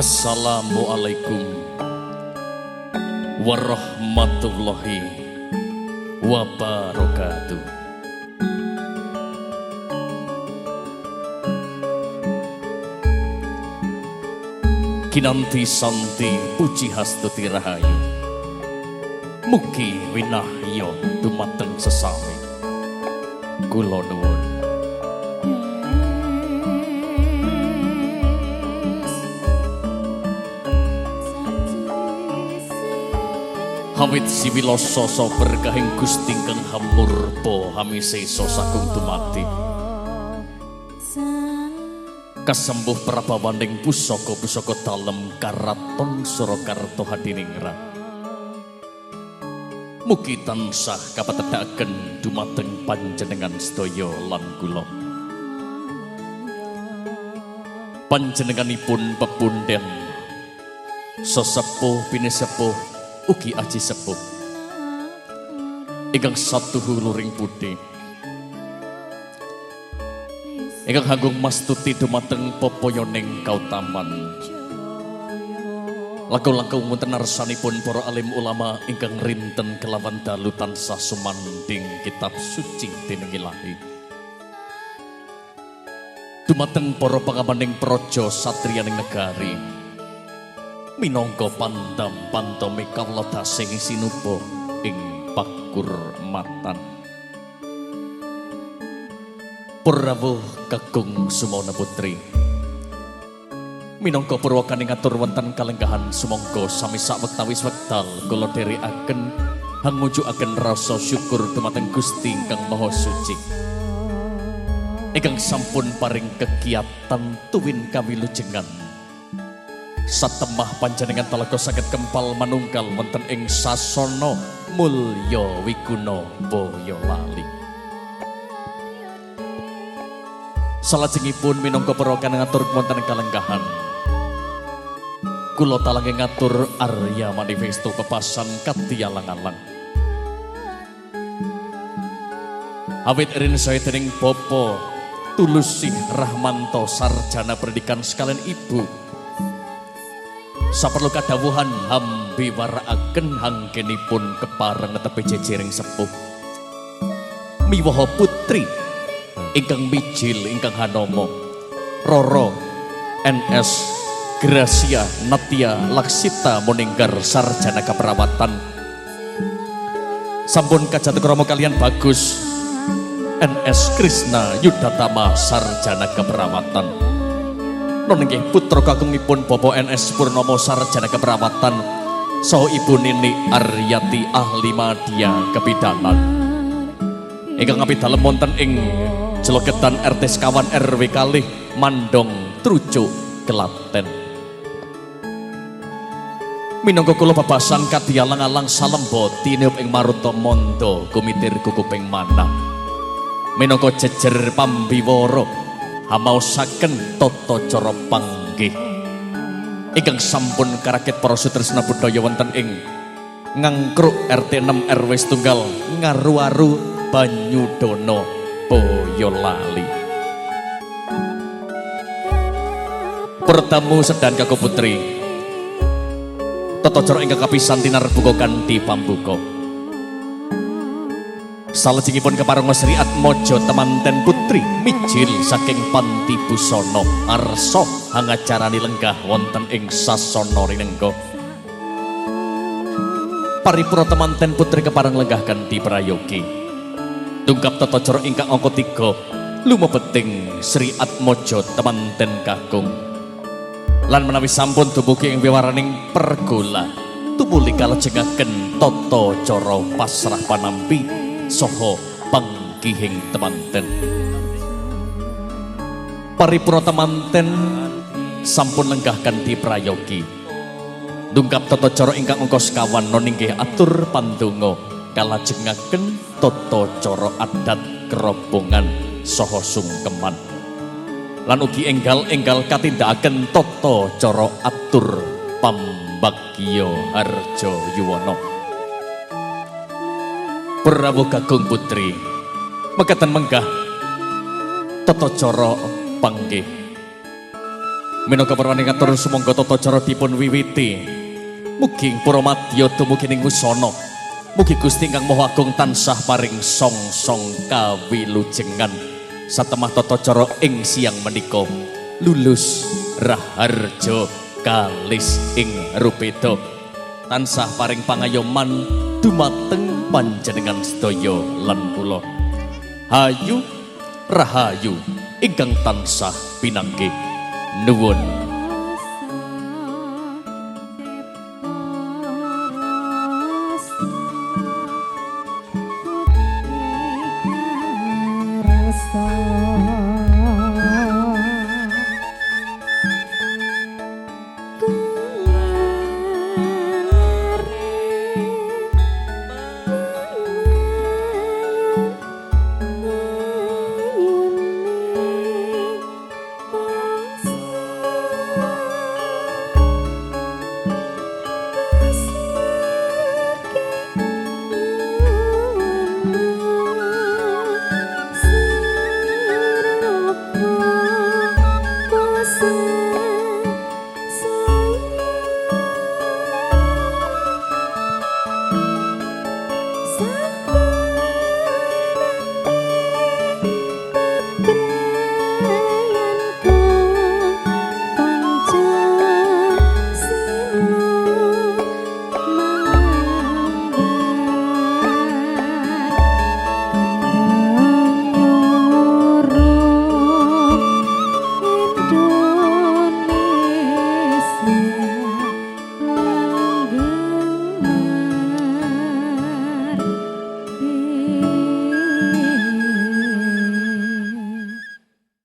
Assalamualaikum warahmatullahi wabarakatuh. Kinanti santi puji hastuti rahayu, mugi winahya dumateng sesami. Kula nuwun. Hawit siwiloso so berkahing Gusti kang hamurpa hamisesa sagung dumati. Kasembuh prabawaning pusaka-pusaka dalem karaton Surakarta hadiningrat. Mugi tansah kapatedaken dumateng panjenengan sedaya lan kula. Panjenenganipun pepunden sesepuh pinisepuh ugi aji sepuh ingkang satuhu luring budi ingkang hanggung mastuti dumateng popoyoning kautaman langkung-langkung wonten narsanipun para alim ulama ingkang rinten kelawan dalu tansah sumanding kitab suci dening Ilahi dumateng para pangamaning praja satriyaning negari minangka pandam pantome kawula dasing sinupa ing pakurmatan. Prawuh kakung sumana putri minangka purwakane ngatur wonten kalenggahan sumangga sami sawektawis wekdal kula dherekaken hangujukaken rasa syukur dumateng Gusti ingkang Maha Suci ingkang sampun paring kegiatan tuwin kawilujengan satemah panjenengan talaga saged kempal manunggal wonten ing sasana mulya wiguna Boyolali. Salajengipun minangka perwakilan ngatur wonten kalenggahan kula talangge ngatur Arya Manifesto pepasan katialang-alang. Awit rin saya dening Bapak Tulusih Rahmanto sarjana pendidikan sekalian Ibu saperlu kadhawuhan hambi warakaken hanggenipun kepareng netepi jejering sepuh miwaha putri ingkang mijil ingkang hanama Roro NS Gracia Natia Laksita Moninggar sarjana keperawatan sampun kajatekrama kalian Bagus NS Krisna Yudatama sarjana keperawatan nggih putra kakungipun Bapak NS Purnomo sarjana keperawatan saha Ibu Nini Aryati ahli media kebidanan ingkang abdi dalem wonten ing Jlogetan RT Sekawan RW kalih Mandong Trucuk Klaten minangka kula bebasan kadialang-alang salemba tineup ing Maruta Mondo kumitir kukuping manah minangka jejer pambiwara hamaosaken tata cara panggih ingkang sampun karakit para sutresna budaya wonten ing Ngangkruk RT 6 RW setunggal Ngaru-aru Banyudono Boyolali. Pertamu sedan kakung putri tata cara ingkang kapisan tinarbuka kanthi pambuka. Salajengipun keparenga Sri Atmaja temanten putri mijil saking Panti Busana arsa hangacarani lenggah wonten ing sasana rinengga. Paripura temanten putri kepareng lenggah kanthi prayogi. Tungkap tata cara ingkang angka 3 lumebeting Sri Atmaja temanten kakung. Lan menawi sampun dumugi ing wiwaraning pergola tumuli kalajengaken tata cara pasrah panampi soho panggihing temanten. Paripura temanten sampun lenggah kanthi prayogi. Dungkap tata cara ingkang angka 5 nggih atur pandonga kalajengaken tata cara adat kerobongan saha sungkeman. Lan ugi enggal-enggal katindakaken tata cara atur pambagya harja yuwana. Prawuh kakung putri mekaten menggah tata cara panggih Minangka perwane ngatur sumangga tata cara dipun wiwiti. Mugi para madya dumugi ing wusana. Mugi Gusti Ingkang Maha Agung tansah paring song-song kawilujengan satemah tata cara ing siang menika lulus raharja kalis ing rupeda. Tansah paring pangayoman dumateng panjenengan sedaya lan kula. Hayu rahayu ingkang tansah pinanggih nuwun.